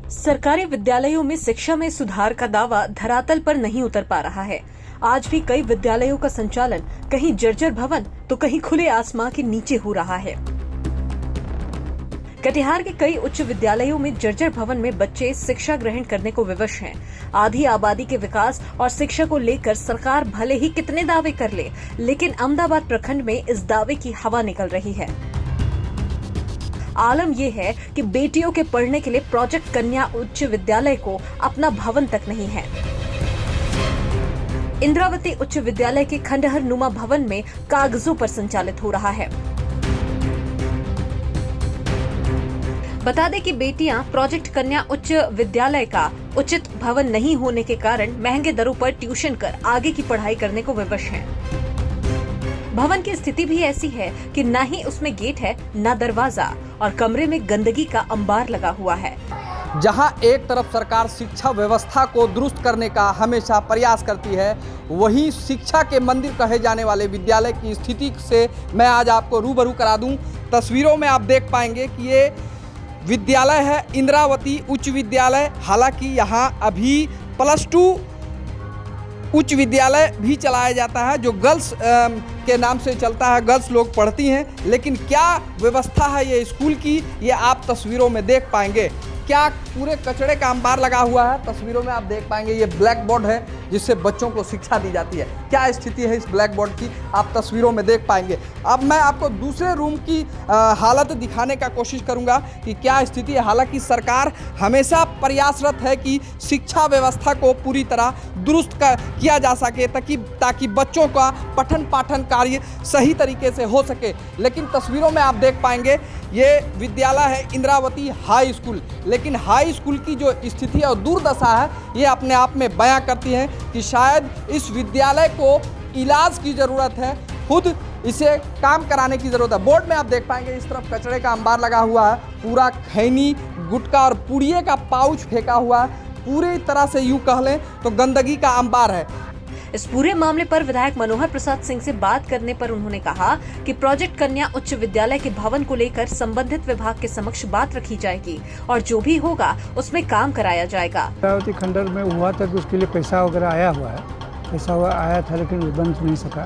सरकारी विद्यालयों में शिक्षा में सुधार का दावा धरातल पर नहीं उतर पा रहा है। आज भी कई विद्यालयों का संचालन कहीं जर्जर भवन तो कहीं खुले आसमां के नीचे हो रहा है। कटिहार के कई उच्च विद्यालयों में जर्जर भवन में बच्चे शिक्षा ग्रहण करने को विवश हैं। आधी आबादी के विकास और शिक्षा को लेकर सरकार भले ही कितने दावे कर ले, लेकिन अहमदाबाद प्रखंड में इस दावे की हवा निकल रही है। आलम यह है कि बेटियों के पढ़ने के लिए प्रोजेक्ट कन्या उच्च विद्यालय को अपना भवन तक नहीं है। इंद्रावती उच्च विद्यालय के खंडहर नुमा भवन में कागजों पर संचालित हो रहा है। बता दें कि बेटियां प्रोजेक्ट कन्या उच्च विद्यालय का उचित भवन नहीं होने के कारण महंगे दरों पर ट्यूशन कर आगे की पढ़ाई करने को विवश हैं। भवन की स्थिति भी ऐसी है कि न ही उसमें गेट है, न दरवाजा, और कमरे में गंदगी का अंबार लगा हुआ है। जहां एक तरफ सरकार शिक्षा व्यवस्था को दुरुस्त करने का हमेशा प्रयास करती है, वहीं शिक्षा के मंदिर कहे जाने वाले विद्यालय की स्थिति से मैं आज आपको रूबरू करा दूं। तस्वीरों में आप देख पाएंगे कि ये विद्यालय है इंद्रावती उच्च विद्यालय। हालांकि यहाँ अभी +2 उच्च विद्यालय भी चलाया जाता है, जो गर्ल्स के नाम से चलता है, गर्ल्स लोग पढ़ती हैं। लेकिन क्या व्यवस्था है ये स्कूल की, ये आप तस्वीरों में देख पाएंगे। क्या पूरे कचड़े का अंबार लगा हुआ है। तस्वीरों में आप देख पाएंगे ये ब्लैक बोर्ड है जिससे बच्चों को शिक्षा दी जाती है। क्या स्थिति है इस ब्लैक बोर्ड की, आप तस्वीरों में देख पाएंगे। अब मैं आपको दूसरे रूम की हालत दिखाने का कोशिश करूंगा कि क्या स्थिति है। हालांकि सरकार हमेशा प्रयासरत है कि शिक्षा व्यवस्था को पूरी तरह दुरुस्त किया जा सके ताकि बच्चों का पठन पाठन कार्य सही तरीके से हो सके। लेकिन तस्वीरों में आप देख पाएंगे ये विद्यालय है इंद्रावती हाई स्कूल। लेकिन हाई स्कूल की जो स्थिति और दुर्दशा है, ये अपने आप में बयां करती है कि शायद इस विद्यालय को इलाज की ज़रूरत है, खुद इसे काम कराने की ज़रूरत है। बोर्ड में आप देख पाएंगे इस तरफ कचड़े का अंबार लगा हुआ है, पूरा खैनी, गुटखा और पुड़िये का पाउच फेंका हुआ है। पूरी तरह से यूँ कह लें तो गंदगी का अंबार है। इस पूरे मामले पर विधायक मनोहर प्रसाद सिंह से बात करने पर उन्होंने कहा कि प्रोजेक्ट कन्या उच्च विद्यालय के भवन को लेकर संबंधित विभाग के समक्ष बात रखी जाएगी और जो भी होगा उसमें काम कराया जाएगा। इंद्रावती खंडर में हुआ था कि उसके लिए पैसा वगैरह आया हुआ है, आया था, लेकिन वो बन नहीं सका।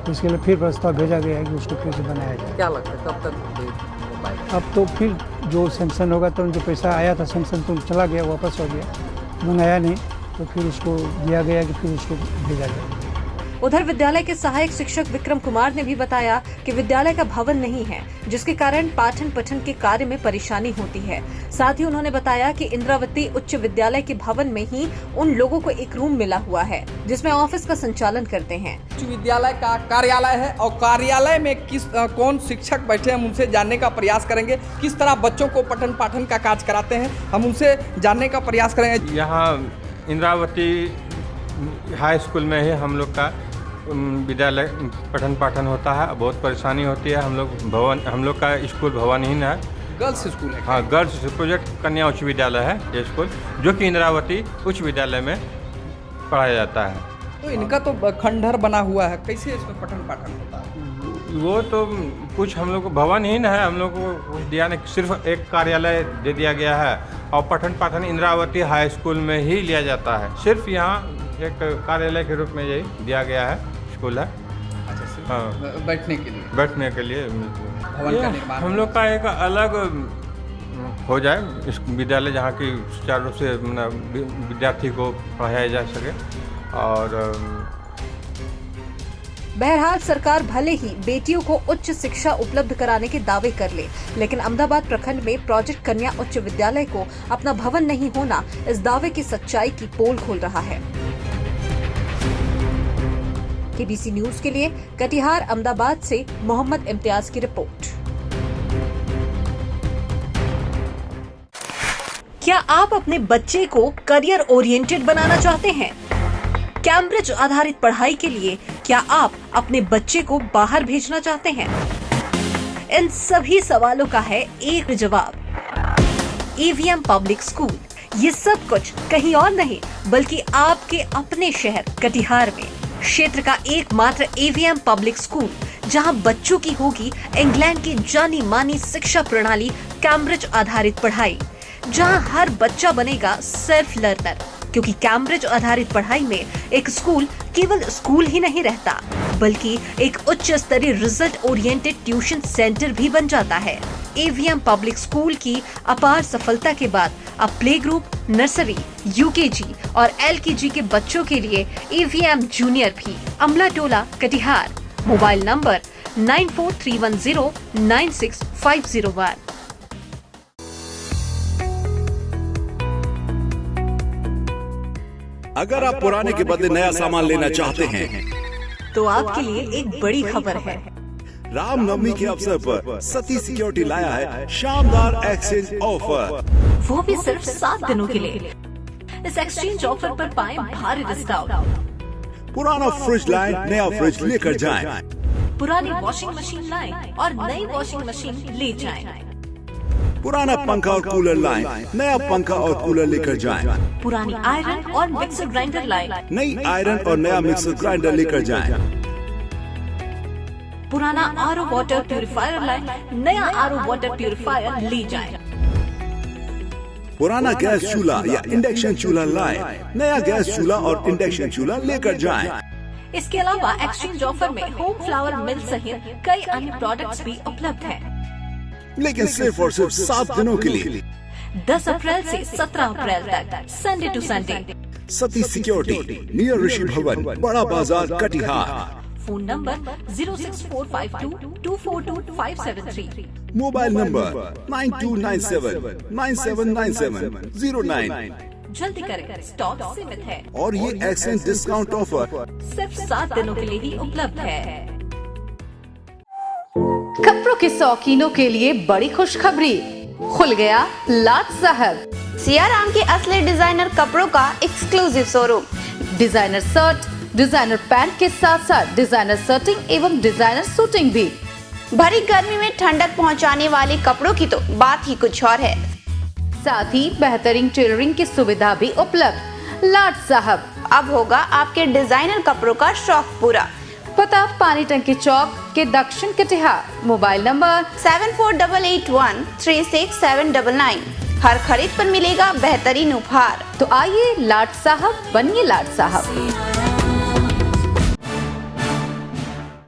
तो इसके लिए फिर प्रस्ताव भेजा गया है कि उसको फिर से बनाया जाए। क्या लगता है कब तक? अब तो फिर जो सैंक्शन होगा, तो जो पैसा आया था सैंक्शन तो चला गया, वापस हो गया, बनाया नहीं, तो फिर उसको दिया गया कि फिर उसको भेजा गया। उधर विद्यालय के सहायक शिक्षक विक्रम कुमार ने भी बताया कि विद्यालय का भवन नहीं है, जिसके कारण पाठन पठन के कार्य में परेशानी होती है। साथ ही उन्होंने बताया कि इंद्रावती उच्च विद्यालय के भवन में ही उन लोगों को एक रूम मिला हुआ है जिसमें ऑफिस का संचालन करते हैं। उच्च विद्यालय का कार्यालय है और कार्यालय में कौन शिक्षक बैठे हैं, हम उनसे जानने का प्रयास करेंगे। किस तरह बच्चों को पठन पाठन का कार्य कराते हैं, हम उनसे जानने का प्रयास करेंगे। यहाँ इंद्रावती हाई स्कूल में ही हम लोग का विद्यालय पठन पाठन होता है। बहुत परेशानी होती है। हम लोग का स्कूल भवनहीन है। गर्ल्स स्कूल है? हाँ, गर्ल्स प्रोजेक्ट कन्या उच्च विद्यालय है ये स्कूल, जो कि इंद्रावती उच्च विद्यालय में पढ़ाया जाता है। तो इनका तो खंडहर बना हुआ है, कैसे इसमें पठन पाठन होता है? वो तो कुछ हम लोग को भवनहीन है। हम लोग को कुछ दिया नहीं, सिर्फ एक कार्यालय दे दिया गया है और पठन पाठन इंद्रावती हाई स्कूल में ही लिया जाता है। सिर्फ यहाँ एक कार्यालय के रूप में यही दिया गया है, स्कूल है। अच्छा, सिर्फ हाँ, बैठने के लिए भवन का निर्माण हम लोग का एक अलग हो जाए इस विद्यालय, जहाँ की सुचारू रूप से विद्यार्थी को पढ़ाया जा सके। और बहरहाल सरकार भले ही बेटियों को उच्च शिक्षा उपलब्ध कराने के दावे कर ले, लेकिन अहमदाबाद प्रखंड में प्रोजेक्ट कन्या उच्च विद्यालय को अपना भवन नहीं होना इस दावे की सच्चाई की पोल खोल रहा है। केबीसी न्यूज के लिए कटिहार अहमदाबाद से मोहम्मद इम्तियाज की रिपोर्ट। क्या आप अपने बच्चे को करियर ओरिएंटेड बनाना चाहते हैं? कैम्ब्रिज आधारित पढ़ाई के लिए क्या आप अपने बच्चे को बाहर भेजना चाहते हैं? इन सभी सवालों का है एक जवाब, EVM पब्लिक स्कूल। ये सब कुछ कहीं और नहीं बल्कि आपके अपने शहर कटिहार में क्षेत्र का एकमात्र EVM पब्लिक स्कूल, जहां बच्चों की होगी इंग्लैंड की जानी मानी शिक्षा प्रणाली कैम्ब्रिज आधारित पढ़ाई। जहां हर बच्चा बनेगा सेल्फ लर्नर, क्योंकि कैम्ब्रिज आधारित पढ़ाई में एक स्कूल केवल स्कूल ही नहीं रहता, बल्कि एक उच्च स्तरीय रिजल्ट ओरिएंटेड ट्यूशन सेंटर भी बन जाता है। AVM पब्लिक स्कूल की अपार सफलता के बाद अब प्ले ग्रुप, नर्सरी, UKG और LKG के बच्चों के लिए AVM जूनियर भी। अमला टोला, कटिहार। Mobile number 9431096501। अगर आप पुराने के बदले नया सामान लेना चाहते हैं तो आपके लिए एक बड़ी खबर है। रामनवमी के अवसर पर सती सिक्योरिटी लाया है शानदार एक्सचेंज ऑफर, वो भी सिर्फ 7 दिनों के लिए। इस एक्सचेंज ऑफर पर पाएं भारी डिस्काउंट। पुराना फ्रिज लाएं, नया फ्रिज लेकर जाएं। पुरानी वॉशिंग मशीन लाएं और नई वॉशिंग मशीन ले जाएं। पुराना पंखा और कूलर लाएं, नया पंखा और कूलर लेकर जाएं। पुरानी आयरन और मिक्सर ग्राइंडर लाएं, नई आयरन और नया मिक्सर ग्राइंडर लेकर जाएं। पुराना RO वाटर प्यूरिफायर लाएं, नया RO वाटर प्यूरिफायर ले जाएं। पुराना गैस चूल्हा या इंडक्शन चूल्हा लाएं, नया गैस चूल्हा और इंडक्शन चूल्हा लेकर जाएं। इसके अलावा एक्सचेंज ऑफर में होम फ्लावर मिल सहित कई अन्य प्रोडक्ट्स भी उपलब्ध हैं। लेकिन सिर्फ और सिर्फ 7 दिनों के लिए। 10 अप्रैल से 17 अप्रैल तक, Sunday to Sunday. Sati security, near Rishi Bhavan, Bara Bazar, Katihar. Phone number 06452242573। Mobile number 9297979709। जल्दी करें, स्टॉक सीमित है और ये एक्सचेंज डिस्काउंट ऑफर सिर्फ 7 दिनों के लिए ही उपलब्ध है। कपड़ों के शौकीनों के लिए बड़ी खुशखबरी, खुल गया लाट साहब। सियाराम के असली डिजाइनर कपड़ों का exclusive showroom. Designer shirt, designer pant के साथ साथ डिजाइनर शर्टिंग एवं डिजाइनर सूटिंग भी। भरी गर्मी में ठंडक पहुंचाने वाले कपड़ों की तो बात ही कुछ और है। साथ ही बेहतरीन टेलरिंग की सुविधा भी उपलब्ध। लाट साहब, अब होगा आपके डिजाइनर कपड़ों का शौक पूरा। पता पानी टंकी चौक के दक्षिण कटिहार। Mobile number 7488136799। हर खरीद पर मिलेगा बेहतरीन उपहार। तो आइए लाट साहब बनिए लाट साहब।